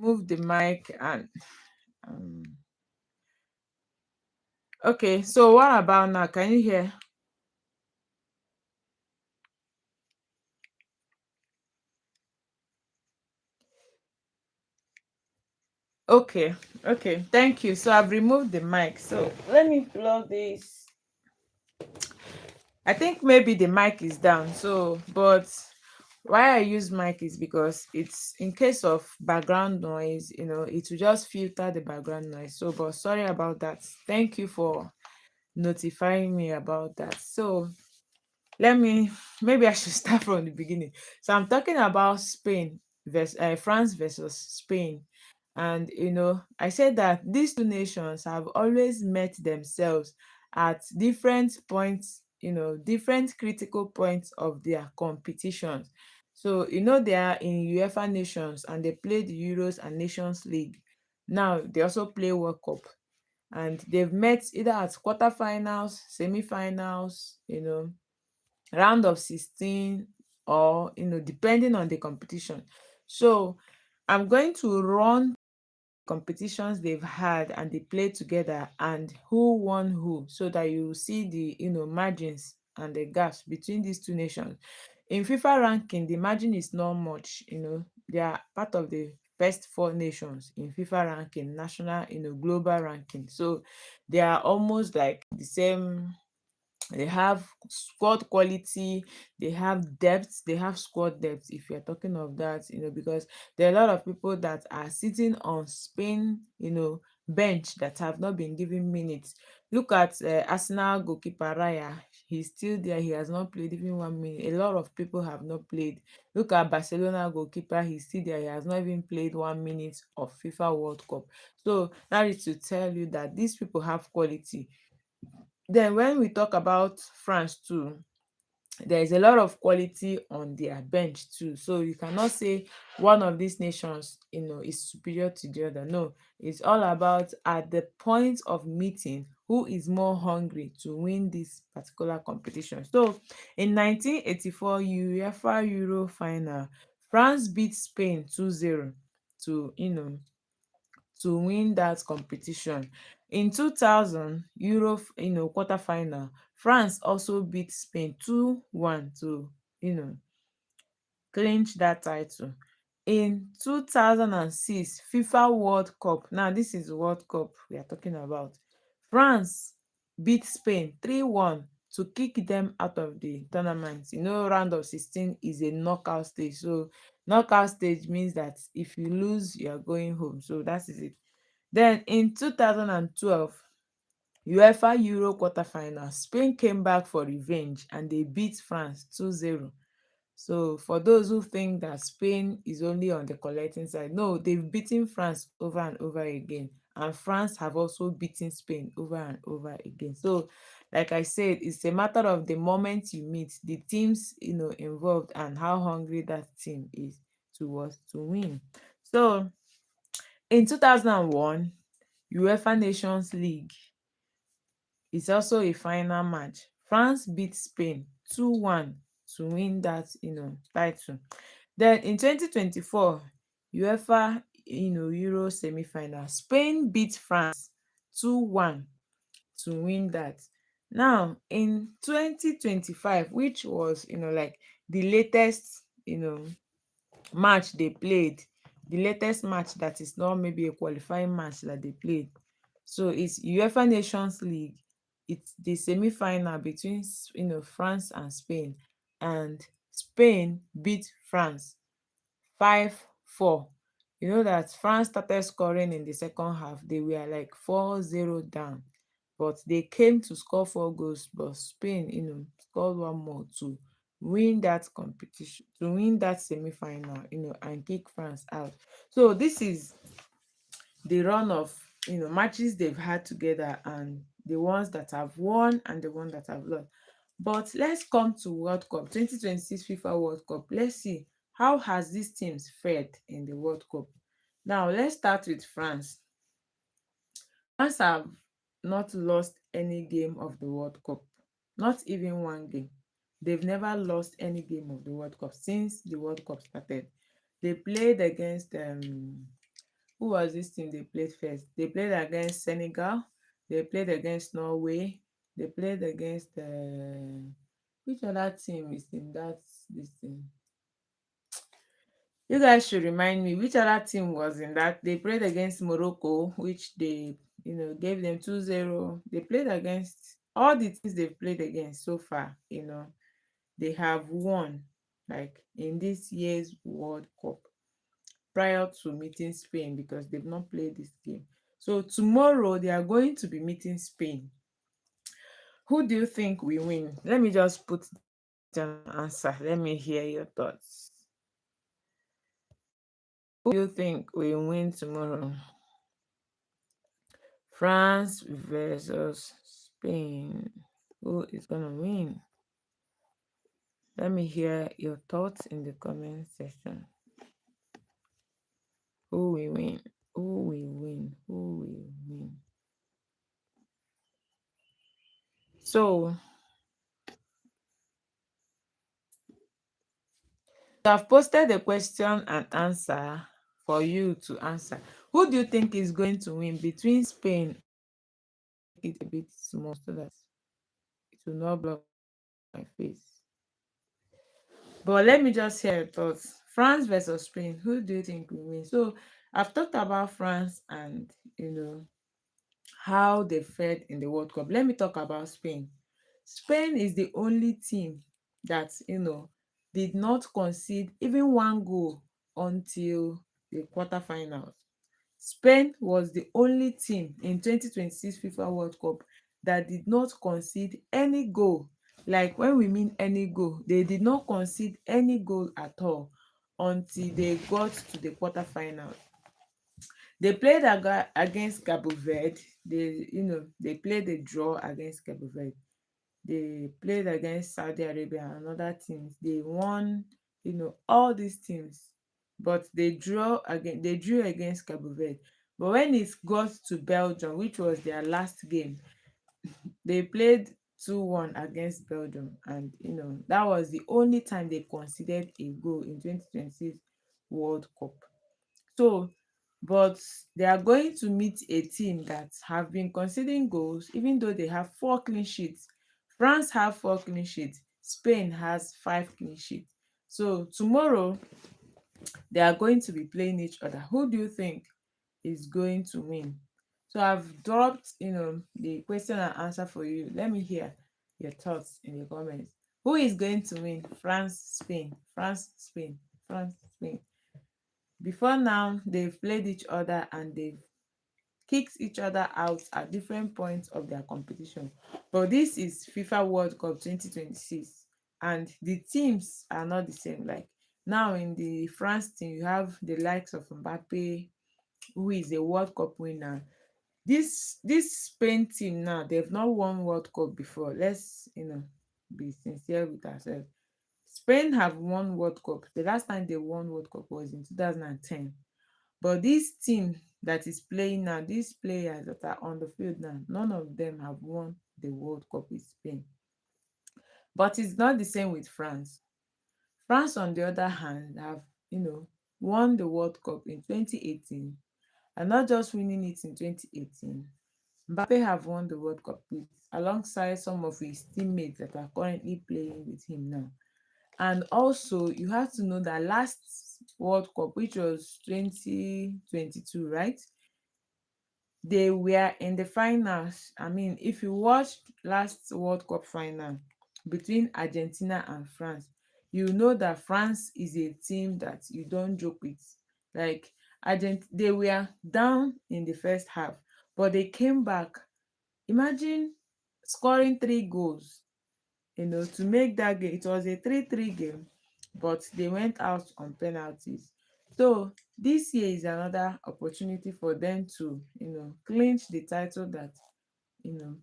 move the mic and um, okay. So what about now? Can you hear? Okay, okay. Thank you. So I've removed the mic. So let me plug this. I think maybe the mic is down. So, but why I use mic is because it's in case of background noise, it will just filter the background noise. So, but sorry about that. Thank you for notifying me about that. So, let me maybe I should start from the beginning. So I'm talking about Spain versus France versus Spain. And I said that these two nations have always met themselves at different points, different critical points of their competitions. So they are in UEFA Nations and they play the Euros and Nations League. Now they also play World Cup, and they've met either at quarterfinals, semi-finals, round of 16, or depending on the competition. So I'm going to run competitions they've had and they played together and who won who, so that you see the margins and the gaps between these two nations. In FIFA ranking, the margin is not much. They are part of the first four nations in FIFA ranking, national, global ranking. So they are almost like the same. They have squad quality, they have depth, they have squad depth, if you're talking of that, because there are a lot of people that are sitting on Spain, bench, that have not been given minutes. Look at Arsenal goalkeeper Raya. He's still there. He has not played even 1 minute. A lot of people have not played. Look at Barcelona goalkeeper. He's still there. He has not even played 1 minute of FIFA World Cup. So that is to tell you that these people have quality. Then when we talk about France too, there is a lot of quality on their bench too. So you cannot say one of these nations, is superior to the other. No, it's all about at the point of meeting who is more hungry to win this particular competition. So in 1984 UEFA Euro final, France beat Spain 2-0 to win that competition. In 2000 Euro quarterfinal, France also beat Spain 2-1 to clinch that title. In 2006 FIFA World Cup, now this is the World Cup we are talking about, France beat Spain 3-1 to kick them out of the tournament. Round of 16 is a knockout stage. So knockout stage means that if you lose, you are going home. So that is it. Then in 2012 UEFA Euro quarterfinal, Spain came back for revenge and they beat France 2-0. So for those who think that Spain is only on the collecting side, no, they've beaten France over and over again. And France have also beaten Spain over and over again. So like I said, it's a matter of the moment you meet the teams, involved, and how hungry that team is to win. So in 2001 UEFA Nations League, it's also a final match. France beat Spain 2-1 to win that title. Then in 2024 UEFA Euro semi-final, Spain beat France 2-1 to win that. Now in 2025, which was like the latest match they played, the latest match that is not maybe a qualifying match that they played. So it's UEFA Nations League. It's the semi-final between France and Spain, and Spain beat France 5-4. You know that France started scoring in the second half. They were like 4-0 down, but they came to score 4 goals. But Spain, scored one more to win that competition, to win that semi-final, and kick France out. So this is the run of matches they've had together, and the ones that have won and the ones that have lost. But let's come to World Cup 2026 FIFA World Cup. Let's see how has these teams fared in the World Cup. Now let's start with France. France have not lost any game of the World Cup, not even one game. They've never lost any game of the World Cup since the World Cup started. They played against Who was this team they played first? They played against Senegal. They played against Norway. They played against which other team is in that this thing? You guys should remind me which other team was in that. They played against Morocco, which they gave them 2-0. They played against all the teams they've played against so far. They have won like in this year's World Cup prior to meeting Spain because they've not played this game. So tomorrow they are going to be meeting Spain. Who do you think will win? Let me just put an answer. Let me hear your thoughts. Who do you think will win tomorrow? France versus Spain. Who is gonna win? Let me hear your thoughts in the comment section. Who will win? Who will win? Who will win? So I've posted a question and answer for you to answer. Who do you think is going to win between Spain? It's a bit small so that it will not block my face. But let me just hear your thoughts. France versus Spain. Who do you think will win? So I've talked about France and how they fared in the World Cup. Let me talk about Spain. Spain is the only team that did not concede even one goal until the quarterfinals. Spain was the only team in 2026 FIFA World Cup that did not concede any goal. Like when we mean any goal, they did not concede any goal at all until they got to the quarterfinals. They played against Cabo Verde. They played a draw against Cabo Verde. They played against Saudi Arabia and other teams. They won, all these teams. But they drew against Cabo Verde. But when it got to Belgium, which was their last game, they played 2-1 against Belgium. And that was the only time they conceded a goal in 2026 World Cup. So, but they are going to meet a team that have been conceding goals, even though they have 4 clean sheets. France have 4 clean sheets. Spain has 5 clean sheets. So tomorrow they are going to be playing each other. Who do you think is going to win? So I've dropped, the question and answer for you. Let me hear your thoughts in the comments. Who is going to win? France, Spain, France, Spain, France, Spain. Before now, they've played each other and they've kicked each other out at different points of their competition. But this is FIFA World Cup 2026 and the teams are not the same. Like now in the France team, you have the likes of Mbappe, who is a World Cup winner. This Spain team now, they've not won World Cup before. Let's be sincere with ourselves. Spain have won World Cup. The last time they won World Cup was in 2010. But this team that is playing now, these players that are on the field now, none of them have won the World Cup with Spain. But it's not the same with France. France, on the other hand, have won the World Cup in 2018, and not just winning it in 2018. Mbappe have won the World Cup with alongside some of his teammates that are currently playing with him now. And also, you have to know that last World Cup, which was 2022, right? They were in the finals. I mean, if you watched last World Cup final between Argentina and France, you know that France is a team that you don't joke with. Like they were down in the first half, but they came back. Imagine scoring 3 goals to make that game. It was a 3-3 game, but they went out on penalties. So this year is another opportunity for them to clinch the title that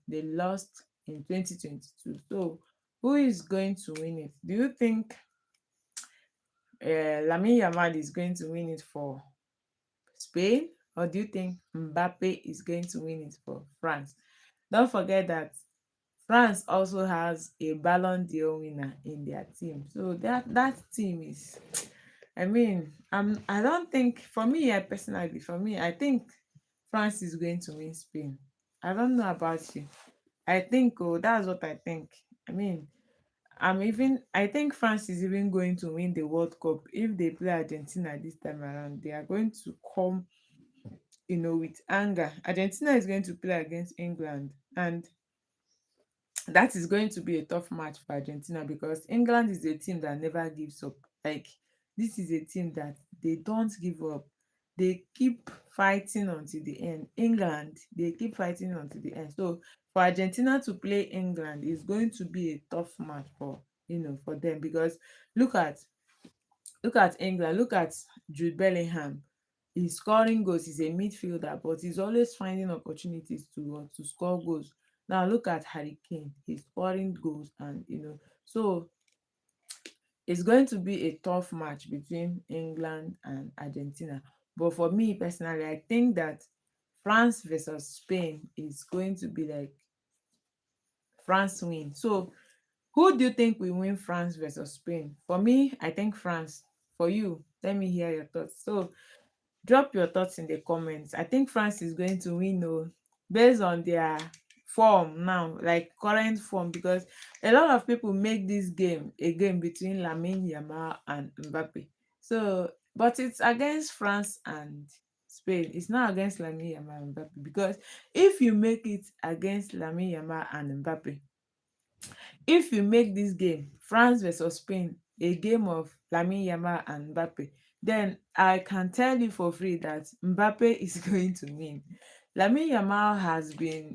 they lost in 2022. So who is going to win it? Do you think Lamine Yamal is going to win it for Spain, or do you think Mbappe is going to win it for France? Don't forget that France also has a Ballon d'Or winner in their team. So that team is I mean, I don't think, for me, I personally, for me, I think France is going to win Spain. I don't know about you. I think, oh, that's what I think. I mean, I think France is even going to win the World Cup. If they play Argentina this time around, they are going to come, with anger. Argentina is going to play against England, and that is going to be a tough match for Argentina, because England is a team that never gives up. Like, this is a team that they don't give up. They keep fighting until the end. England, they keep fighting until the end. So for Argentina to play England is going to be a tough match for them, because look at England, look at Jude Bellingham. He's scoring goals. He's a midfielder, but he's always finding opportunities to score goals. Now look at Harry Kane. He's scoring goals, and so it's going to be a tough match between England and Argentina. But for me personally, I think that France versus Spain is going to be like France win. So who do you think will win, France versus Spain? For me, I think France. For you, let me hear your thoughts. So drop your thoughts in the comments. I think France is going to win, based on their form now, like current form, because a lot of people make this game a game between Lamine Yamal and Mbappe. So, but it's against France and Spain. It's not against Lamine Yamal and Mbappe, because if you make it against Lamine Yamal and Mbappe, if you make this game, France versus Spain, a game of Lamine Yamal and Mbappe, then I can tell you for free that Mbappe is going to win. Lamine Yamal has been,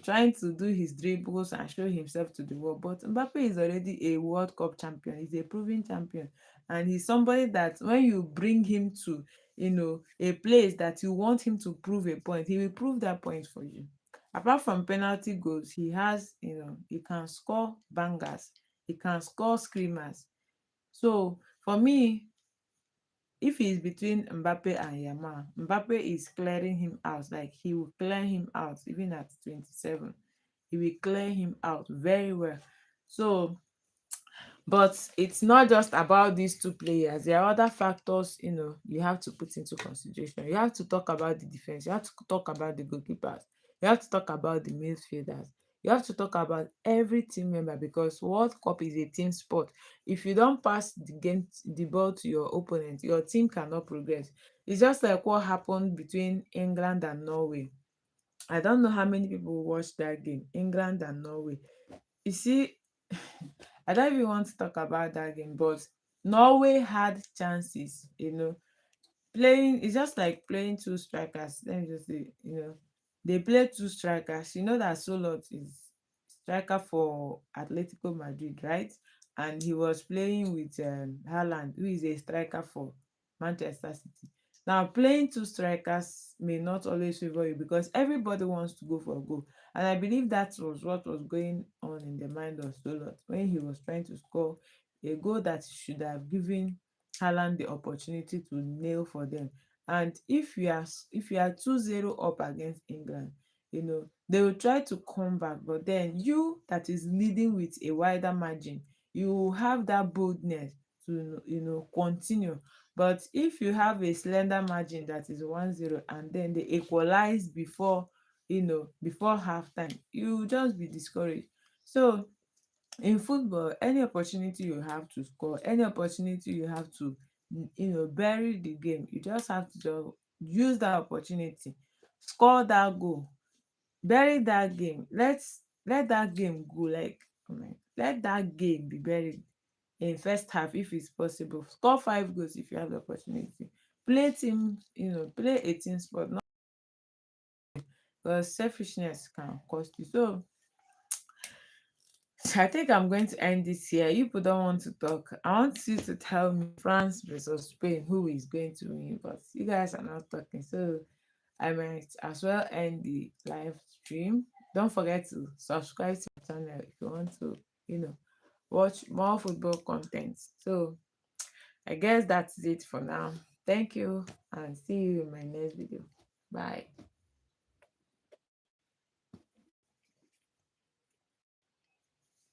trying to do his dribbles and show himself to the world, but Mbappe is already a World Cup champion. He's a proven champion, and he's somebody that when you bring him to, a place that you want him to prove a point, he will prove that point for you. Apart from penalty goals, he can score bangers, he can score screamers. So for me, if he's between Mbappe and Yamal, Mbappe is clearing him out. Like, he will clear him out even at 27. He will clear him out very well. So, but it's not just about these two players. There are other factors, you have to put into consideration. You have to talk about the defense. You have to talk about the goalkeepers. You have to talk about the midfielders. You have to talk about every team member, because World Cup is a team sport. If you don't pass the ball to your opponent, your team cannot progress. It's just like what happened between England and Norway. I don't know how many people watched that game, England and Norway. You see, I don't even want to talk about that game, but Norway had chances, playing. It's just like playing two strikers. Let me just say, they play two strikers. You know that Solot is striker for Atletico Madrid, right? And he was playing with Haaland, who is a striker for Manchester City. Now, playing two strikers may not always favor you, because everybody wants to go for a goal. And I believe that was what was going on in the mind of Solot when he was trying to score a goal that should have given Haaland the opportunity to nail for them. And if you are 2-0 up against England, they will try to come back, but then you that is leading with a wider margin, you will have that boldness to continue. But if you have a slender margin that is 1-0, and then they equalize before halftime, you will just be discouraged. So in football, any opportunity you have to score, any opportunity you have to bury the game, you just have to just use that opportunity, score that goal, bury that game. Let that game go, like, let that game be buried in first half if it's possible. Score 5 goals if you have the opportunity. Play team, play a team sport, not because selfishness can cost you. So I think I'm going to end this here. You people don't want to talk. I want you to tell me France versus Spain, who is going to win, but you guys are not talking. So I might as well end the live stream. Don't forget to subscribe to my channel if you want to, watch more football content. So I guess that's it for now. Thank you, and see you in my next video. Bye.